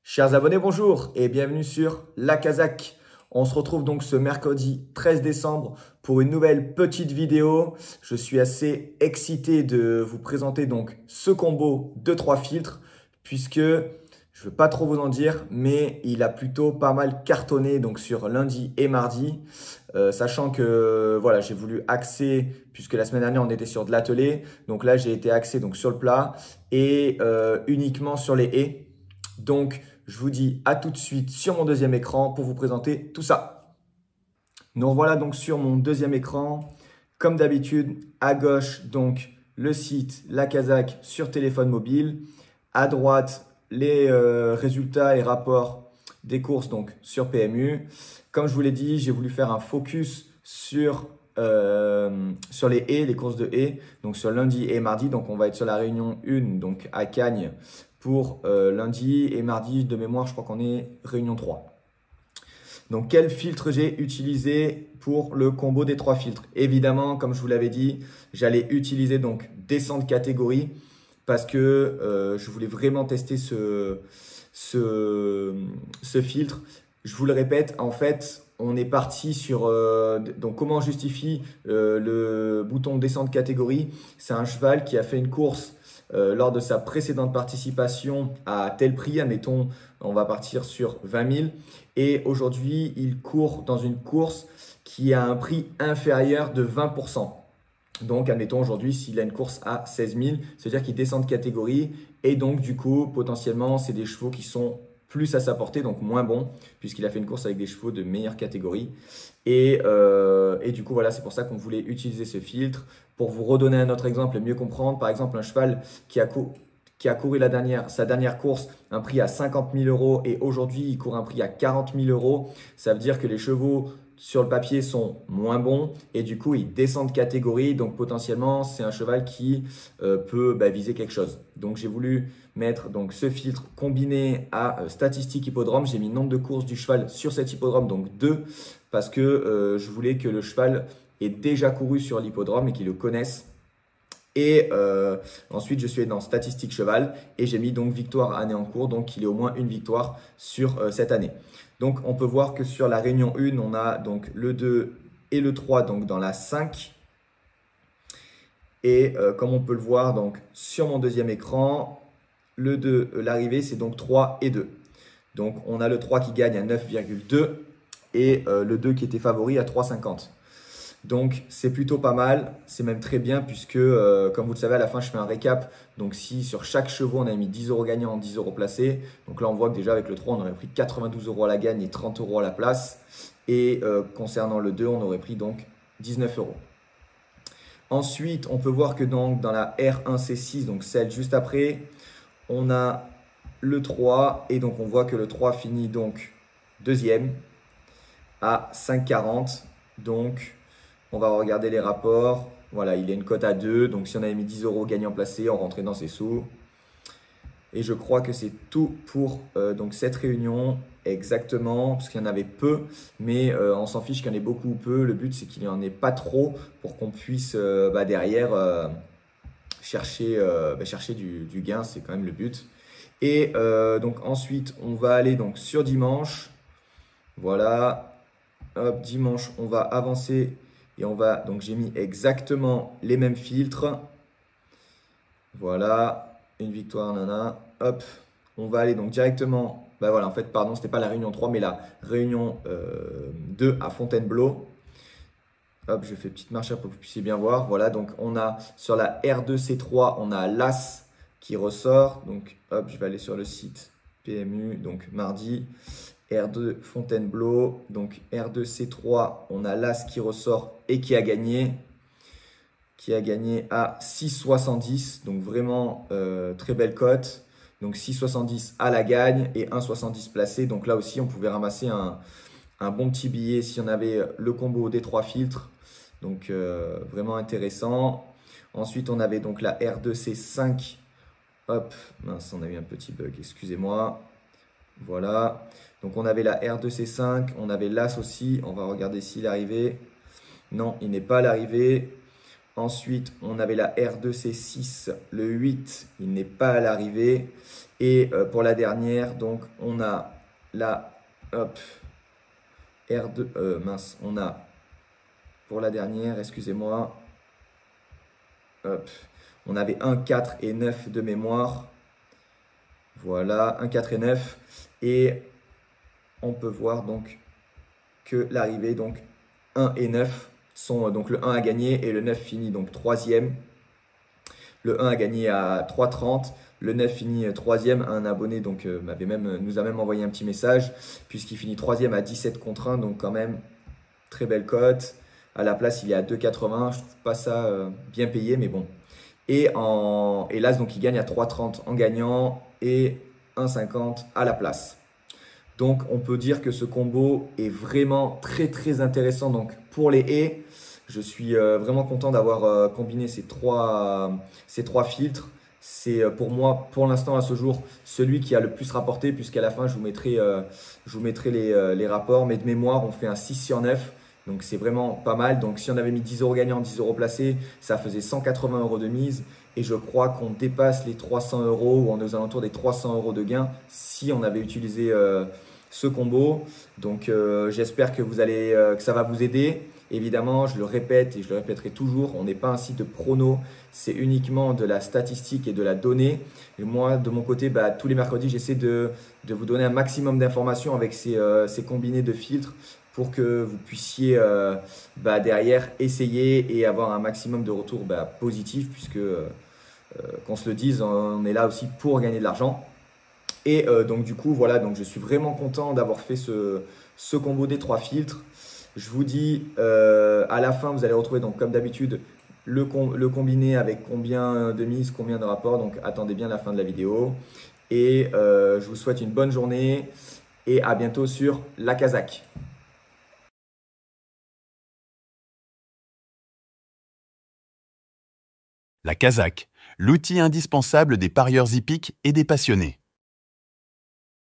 Chers abonnés, bonjour et bienvenue sur La Kazakh. On se retrouve donc ce mercredi 13 décembre pour une nouvelle petite vidéo. Je suis assez excité de vous présenter donc ce combo de 3 filtres puisque je ne veux pas trop vous en dire, mais il a plutôt pas mal cartonné donc sur lundi et mardi. Sachant que voilà, j'ai voulu axer, puisque la semaine dernière on était sur de l'atelier, donc là j'ai été axé donc sur le plat et uniquement sur les haies. Donc je vous dis à tout de suite sur mon deuxième écran pour vous présenter tout ça. Nous revoilà donc sur mon deuxième écran. Comme d'habitude, à gauche donc le site La Kazakh sur téléphone mobile. À droite, les résultats et rapports des courses donc sur PMU. Comme je vous l'ai dit, j'ai voulu faire un focus sur les haies, les courses de haies, donc sur lundi et mardi. Donc on va être sur la réunion 1, donc à Cagnes pour lundi, et mardi de mémoire, je crois qu'on est réunion 3. Donc quel filtre j'ai utilisé pour le combo des 3 filtres? Évidemment, comme je vous l'avais dit, j'allais utiliser donc descente catégorie parce que je voulais vraiment tester ce filtre. Je vous le répète, en fait, on est parti sur donc comment on justifie le bouton descente catégorie. C'est un cheval qui a fait une course lors de sa précédente participation à tel prix, admettons, on va partir sur 20 000. Et aujourd'hui, il court dans une course qui a un prix inférieur de 20%. Donc, admettons aujourd'hui, s'il a une course à 16 000, c'est-à-dire qu'il descend de catégorie. Et donc, du coup, potentiellement, c'est des chevaux qui sont plus à sa portée, donc moins bons, puisqu'il a fait une course avec des chevaux de meilleure catégorie. Et du coup, voilà, c'est pour ça qu'on voulait utiliser ce filtre. Pour vous redonner un autre exemple et mieux comprendre, par exemple, un cheval qui a couru sa dernière course, un prix à 50 000 euros, et aujourd'hui, il court un prix à 40 000 euros. Ça veut dire que les chevaux sur le papier sont moins bons et du coup, ils descendent de catégorie. Donc, potentiellement, c'est un cheval qui peut viser quelque chose. Donc, j'ai voulu mettre donc, ce filtre combiné à statistique hippodrome. J'ai mis nombre de courses du cheval sur cet hippodrome, donc 2, parce que je voulais que le cheval ait déjà couru sur l'hippodrome et qu'il le connaisse. Et ensuite, je suis allé dans statistique cheval et j'ai mis donc victoire année en cours. Donc, il est au moins une victoire sur cette année. Donc, on peut voir que sur la réunion 1, on a donc le 2 et le 3 donc dans la 5. Et comme on peut le voir donc sur mon deuxième écran, le 2, l'arrivée, c'est donc 3 et 2. Donc, on a le 3 qui gagne à 9,2 et le 2 qui était favori à 3,50. Donc, c'est plutôt pas mal. C'est même très bien puisque, comme vous le savez, à la fin, je fais un récap. Donc, si sur chaque chevaux, on a mis 10 euros gagnants, 10 euros placés. Donc là, on voit que déjà avec le 3, on aurait pris 92 euros à la gagne et 30 euros à la place. Et concernant le 2, on aurait pris donc 19 euros. Ensuite, on peut voir que donc, dans la R1C6, donc celle juste après, on a le 3. Et donc, on voit que le 3 finit donc deuxième à 5,40. Donc, on va regarder les rapports. Voilà, il a une cote à 2. Donc, si on avait mis 10 euros gagnant placé, on rentrait dans ses sous. Et je crois que c'est tout pour donc cette réunion. Exactement, parce qu'il y en avait peu. Mais on s'en fiche qu'il y en ait beaucoup ou peu. Le but, c'est qu'il n'y en ait pas trop pour qu'on puisse derrière chercher du gain. C'est quand même le but. Et donc, ensuite, on va aller donc sur dimanche. Voilà. Hop, dimanche, on va avancer. Et on va, donc j'ai mis exactement les mêmes filtres. Voilà, une victoire, nana. Hop, on va aller donc directement, voilà, en fait, pardon, c'était pas la réunion 3, mais la réunion 2 à Fontainebleau. Hop, je fais petite marche pour que vous puissiez bien voir. Voilà, donc on a sur la R2C3, on a l'As qui ressort. Donc, hop, je vais aller sur le site PMU, donc mardi. R2 Fontainebleau, donc R2C3, on a l'As qui ressort et qui a gagné à 6,70, donc vraiment très belle cote. Donc 6,70 à la gagne et 1,70 placé. Donc là aussi, on pouvait ramasser un bon petit billet si on avait le combo des 3 filtres. Donc vraiment intéressant. Ensuite, on avait donc la R2C5. Hop, mince, on a eu un petit bug, excusez-moi. Voilà, donc on avait la R2C5, on avait l'As aussi, on va regarder s'il est arrivé. Non, il n'est pas à l'arrivée. Ensuite, on avait la R2C6, le 8, il n'est pas à l'arrivée. Et pour la dernière, donc on a la hop, R2, mince, on a pour la dernière, excusez-moi, hop, on avait 1, 4 et 9 de mémoire. Voilà, 1, 4 et 9. Et on peut voir donc que l'arrivée, donc 1 et 9 sont donc le 1 a gagné et le 9 finit donc troisième. Le 1 a gagné à 3,30. Le 9 finit troisième. Un abonné donc nous a même envoyé un petit message puisqu'il finit troisième à 17 contre 1. Donc quand même, très belle cote. À la place, il est à 2,80. Je trouve pas ça bien payé, mais bon. Et l'As, donc il gagne à 3,30 en gagnant et 1,50 à la place. Donc on peut dire que ce combo est vraiment très très intéressant. Donc pour les haies, je suis vraiment content d'avoir combiné ces trois filtres. C'est pour moi, pour l'instant à ce jour, celui qui a le plus rapporté puisqu'à la fin je vous mettrai les rapports. Mais de mémoire, on fait un 6 sur 9. Donc c'est vraiment pas mal. Donc si on avait mis 10 euros gagnants, 10 euros placés, ça faisait 180 euros de mise. Et je crois qu'on dépasse les 300 euros ou on est aux alentours des 300 euros de gain si on avait utilisé ce combo. Donc j'espère que que ça va vous aider. Évidemment, je le répète et je le répéterai toujours, on n'est pas un site de prono, c'est uniquement de la statistique et de la donnée. Et moi, de mon côté, tous les mercredis, j'essaie de vous donner un maximum d'informations avec ces combinés de filtres pour que vous puissiez derrière essayer et avoir un maximum de retours positifs puisque, qu'on se le dise, on est là aussi pour gagner de l'argent. Et donc du coup, voilà, donc je suis vraiment content d'avoir fait ce combo des trois filtres. Je vous dis, à la fin, vous allez retrouver, donc comme d'habitude, le combiné avec combien de mises, combien de rapports. Donc attendez bien la fin de la vidéo. Et je vous souhaite une bonne journée et à bientôt sur La Kazakh. La Kazakh, l'outil indispensable des parieurs hippiques et des passionnés.